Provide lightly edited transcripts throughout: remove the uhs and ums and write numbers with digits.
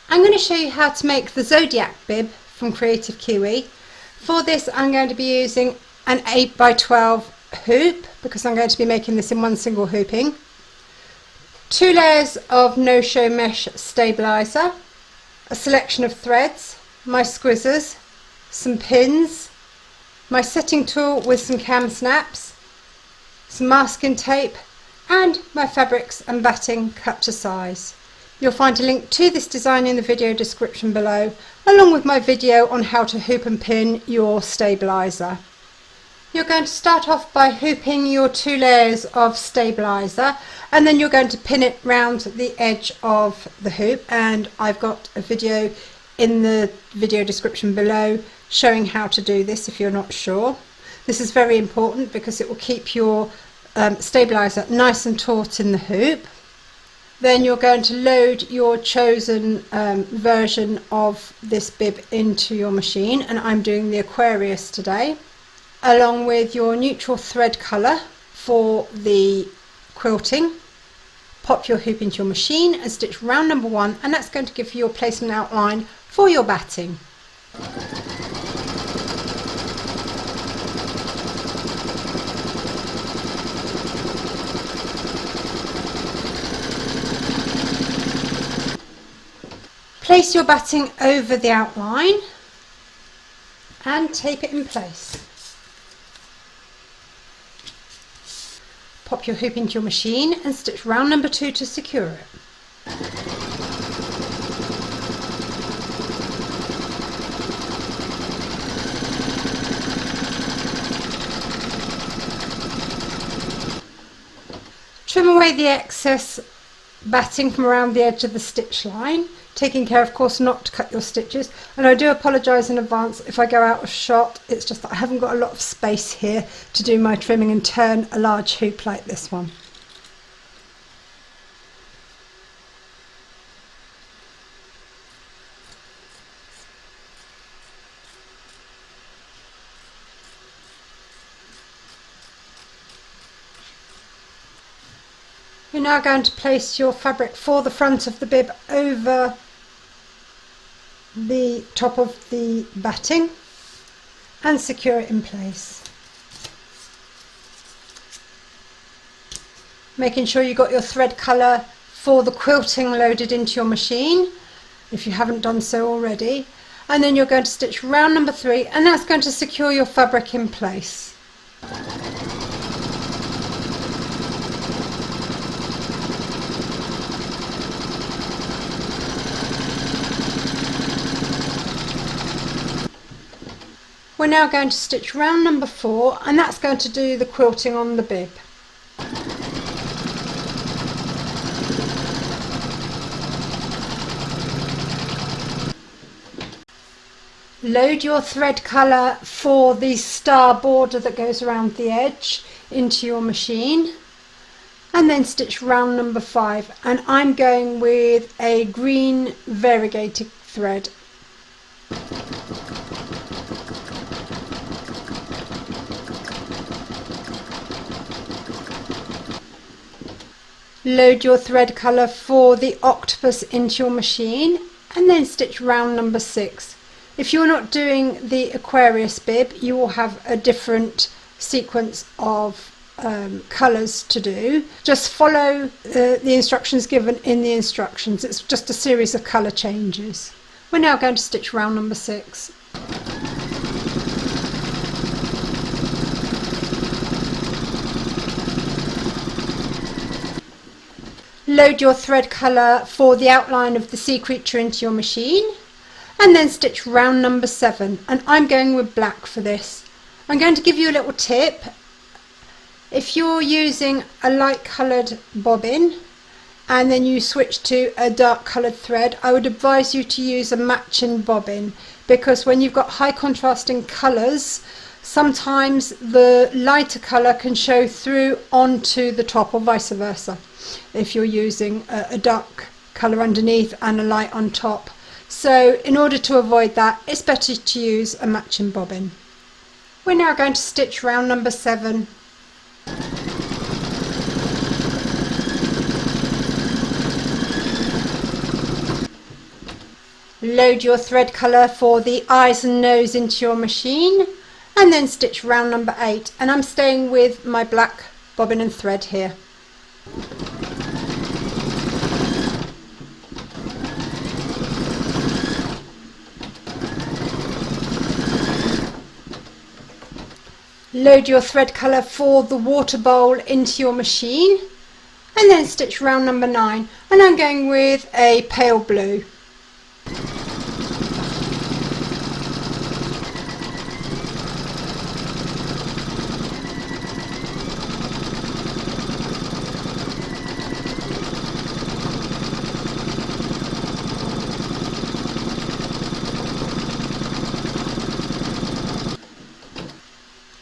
I'm going to show you how to make the Zodiac Bib from Kreative Kiwi. For this I'm going to be using an 8x12 hoop because I'm going to be making this in one single hooping. 2 layers of no-show mesh stabiliser, a selection of threads, my squizzers, some pins, my setting tool with some cam snaps, some masking tape and my fabrics and batting cut to size. You'll find a link to this design in the video description below, along with my video on how to hoop and pin your stabiliser. You're going to start off by hooping your 2 layers of stabiliser, and then you're going to pin it round the edge of the hoop, and I've got a video in the video description below showing how to do this if you're not sure. This is very important because it will keep your stabiliser nice and taut in the hoop. Then you're going to load your chosen version of this bib into your machine, and I'm doing the Aquarius today, along with your neutral thread colour for the quilting. Pop your hoop into your machine and stitch round number 1, and that's going to give you your placement outline for your batting. Place your batting over the outline and tape it in place. Pop your hoop into your machine and stitch round number 2 to secure it. Trim away the excess batting from around the edge of the stitch line, taking care of course not to cut your stitches, and I do apologise in advance if I go out of shot. It's just that I haven't got a lot of space here to do my trimming and turn a large hoop like this one. You're now going to place your fabric for the front of the bib over the top of the batting and secure it in place. Making sure you got your thread colour for the quilting loaded into your machine if you haven't done so already, and then you're going to stitch round number 3, and that's going to secure your fabric in place. We're now going to stitch round number 4, and that's going to do the quilting on the bib. Load your thread colour for the star border that goes around the edge into your machine, and then stitch round number 5, and I'm going with a green variegated thread. Load your thread colour for the octopus into your machine, and then stitch round number 6. If you're not doing the Aquarius bib, you will have a different sequence of colours to do. Just follow the instructions given in the instructions. It's just a series of colour changes. We're now going to stitch round number 6. Load your thread colour for the outline of the sea creature into your machine, and then stitch round number 7, and I'm going with black for this. I'm going to give you a little tip. If you're using a light coloured bobbin and then you switch to a dark coloured thread, I would advise you to use a matching bobbin, because when you've got high contrasting colours, sometimes the lighter colour can show through onto the top, or vice versa, if you're using a dark colour underneath and a light on top. So in order to avoid that, it's better to use a matching bobbin. We're now going to stitch round number 7. Load your thread colour for the eyes and nose into your machine and then stitch round number 8, and I'm staying with my black bobbin and thread here. Load your thread colour for the water bowl into your machine and then stitch round number 9, and I'm going with a pale blue.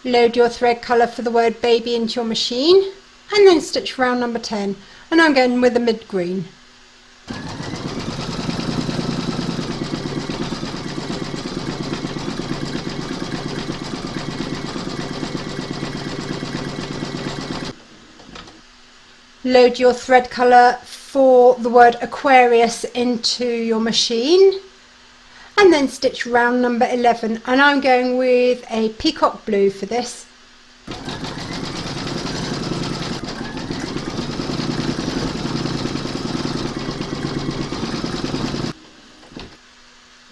Load your thread colour for the word baby into your machine and then stitch round number 10, and I'm going with a mid green. Load your thread colour for the word Aquarius into your machine and then stitch round number 11, and I'm going with a peacock blue for this.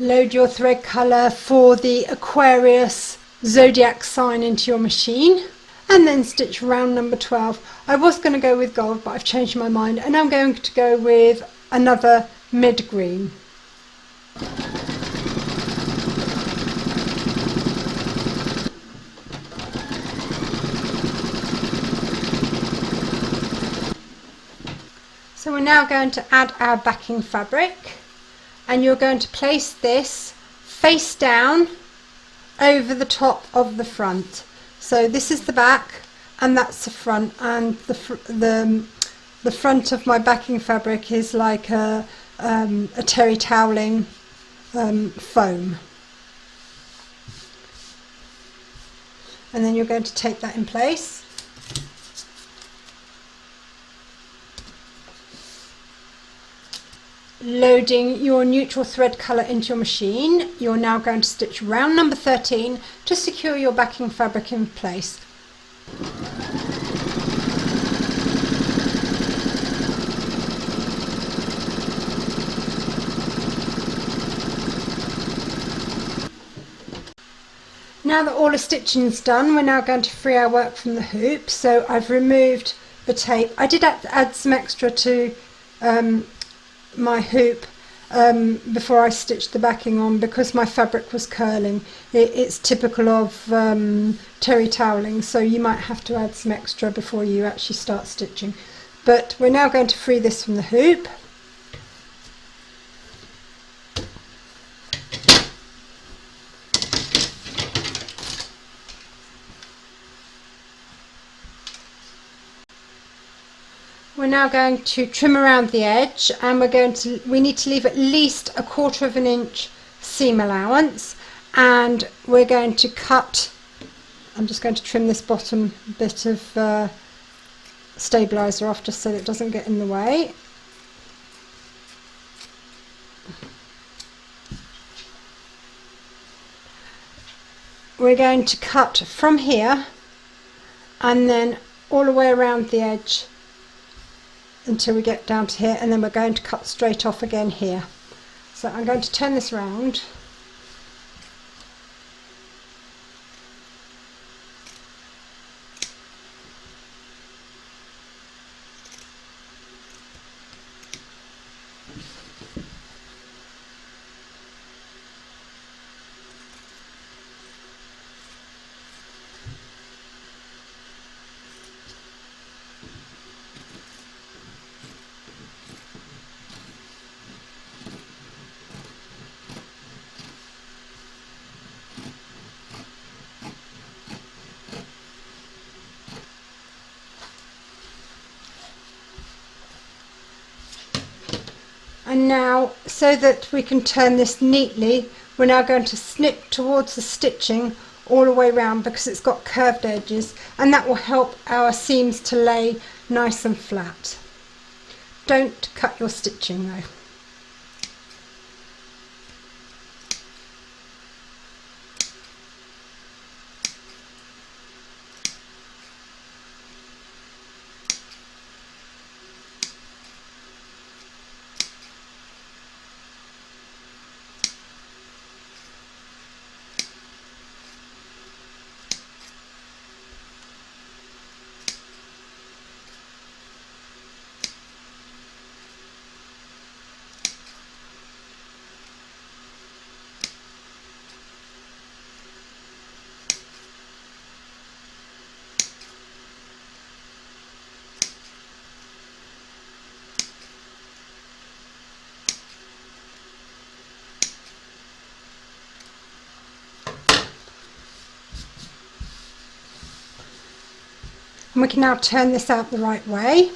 Load your thread colour for the Aquarius zodiac sign into your machine and then stitch round number 12. I was going to go with gold, but I've changed my mind and I'm going to go with another mid green. So we're now going to add our backing fabric, and you're going to place this face down over the top of the front. So this is the back and that's the front, and the front of my backing fabric is like a terry toweling foam. And then you're going to take that in place. Loading your neutral thread colour into your machine, you're now going to stitch round number 13 to secure your backing fabric in place. Now that all the stitching is done, we're now going to free our work from the hoop. So I've removed the tape. I did add some extra to my hoop before I stitched the backing on because my fabric was curling. It's typical of terry toweling, so you might have to add some extra before you actually start stitching. But we're now going to free this from the hoop. We're now going to trim around the edge, and we need to leave at least 1/4 of an inch seam allowance, and we're going to cut. I'm just going to trim this bottom bit of stabilizer off just so that it doesn't get in the way. We're going to cut from here and then all the way around the edge until we get down to here, and then we're going to cut straight off again here. So I'm going to turn this round. And now, so that we can turn this neatly, we're now going to snip towards the stitching all the way around because it's got curved edges, and that will help our seams to lay nice and flat. Don't cut your stitching though. And we can now turn this out the right way.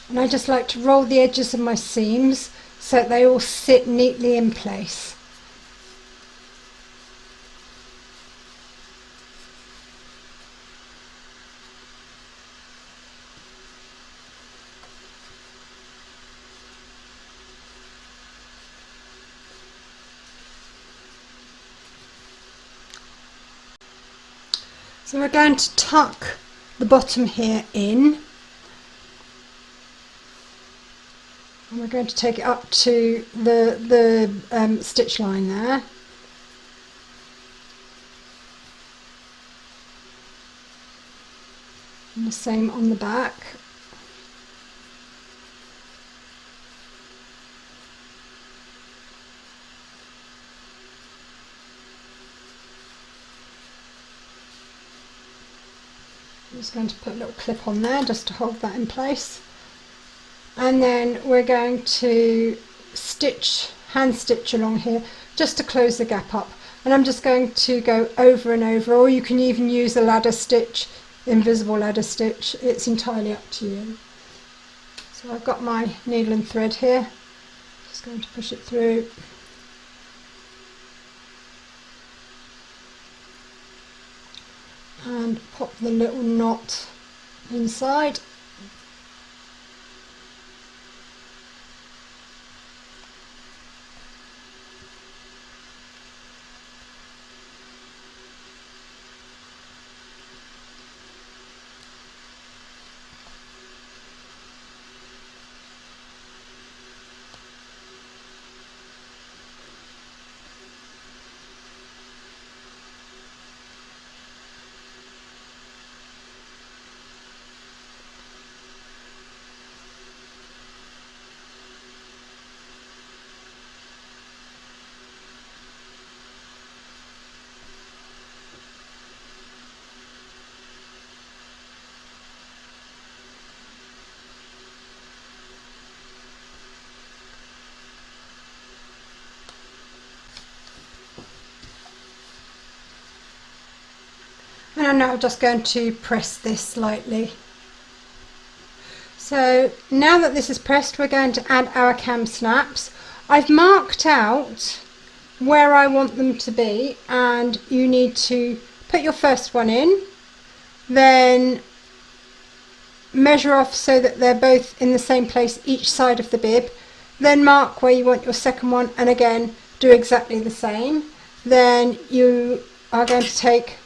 And I just like to roll the edges of my seams so that they all sit neatly in place. So we're going to tuck the bottom here in. And we're going to take it up to the stitch line there. And the same on the back. I'm just going to put a little clip on there just to hold that in place. And then we're going to hand stitch along here just to close the gap up. And I'm just going to go over and over, or you can even use a ladder stitch, invisible ladder stitch. It's entirely up to you. So I've got my needle and thread here. Just going to push it through. And pop the little knot inside. And I'm now just going to press this lightly. So now that this is pressed, we're going to add our cam snaps. I've marked out where I want them to be, and you need to put your first one in, then measure off so that they're both in the same place each side of the bib, then mark where you want your second one, and again do exactly the same. Then you are going to take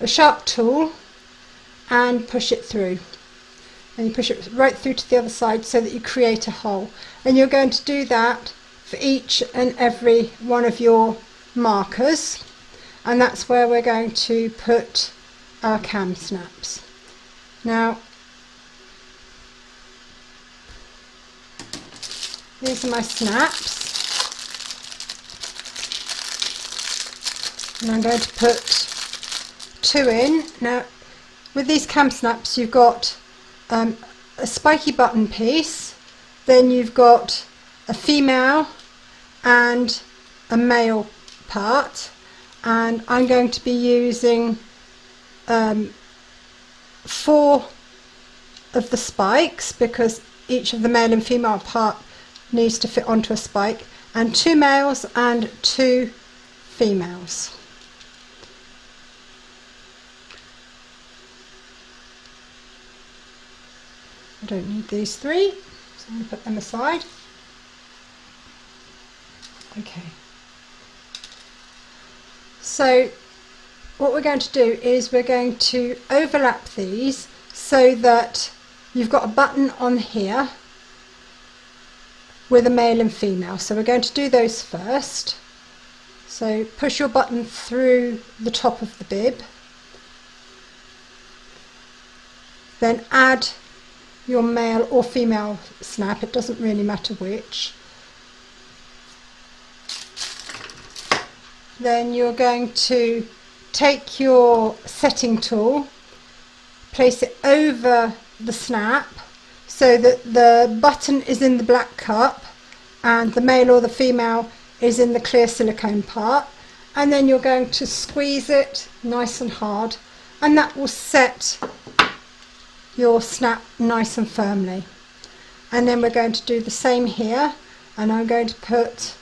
a sharp tool and push it through, and you push it right through to the other side so that you create a hole, and you're going to do that for each and every one of your markers, and that's where we're going to put our cam snaps. Now these are my snaps, and I'm going to put 2 in. Now with these cam snaps you've got a spiky button piece, then you've got a female and a male part, and I'm going to be using 4 of the spikes because each of the male and female part needs to fit onto a spike, and 2 males and 2 females. I don't need these 3, so I'm going to put them aside. Okay. So what we're going to do is we're going to overlap these so that you've got a button on here with a male and female. So we're going to do those first. So push your button through the top of the bib, then add your male or female snap, it doesn't really matter which. Then you're going to take your setting tool, place it over the snap so that the button is in the black cup and the male or the female is in the clear silicone part, and then you're going to squeeze it nice and hard, and that will set your snap nice and firmly. And then we're going to do the same here, and I'm going to put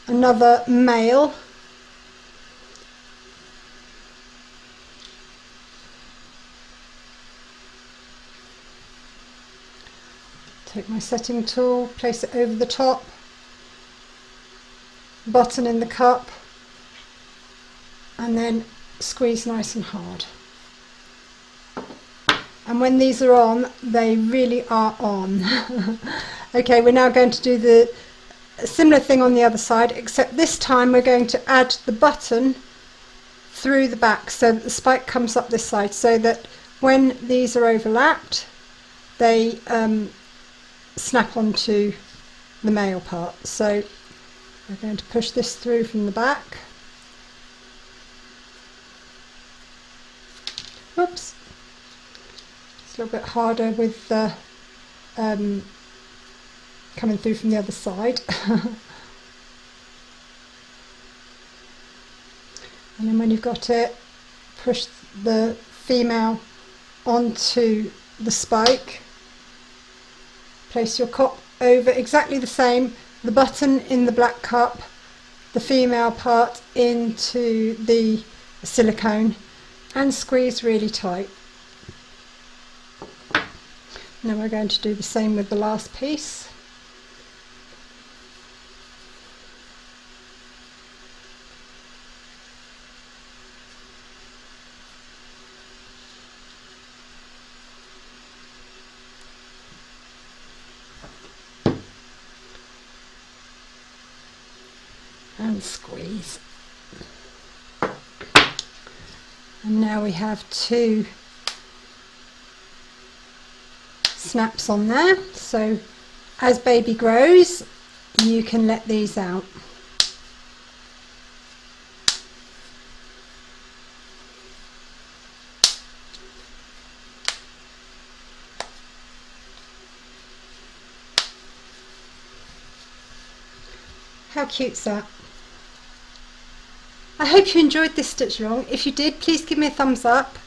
another male take my setting tool, place it over the top, button in the cup, and then squeeze nice and hard. And when these are on, they really are on. Okay, we're now going to do the similar thing on the other side, except this time we're going to add the button through the back so that the spike comes up this side, so that when these are overlapped, they snap onto the male part. So we're going to push this through from the back. Whoops. It's a little bit harder with the coming through from the other side. And then when you've got it, push the female onto the spike. Place your cup over exactly the same, the button in the black cup, the female part into the silicone, and squeeze really tight. Now we're going to do the same with the last piece. And squeeze. And now we have 2 snaps on there, so as baby grows you can let these out. How cute's that? I hope you enjoyed this stitch along. If you did, please give me a thumbs up.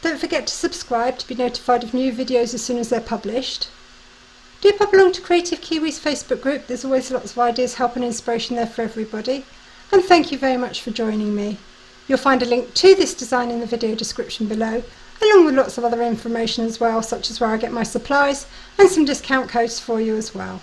Don't forget to subscribe to be notified of new videos as soon as they're published. Do pop along to Kreative Kiwi's Facebook group, there's always lots of ideas, help and inspiration there for everybody. And thank you very much for joining me. You'll find a link to this design in the video description below, along with lots of other information as well, such as where I get my supplies and some discount codes for you as well.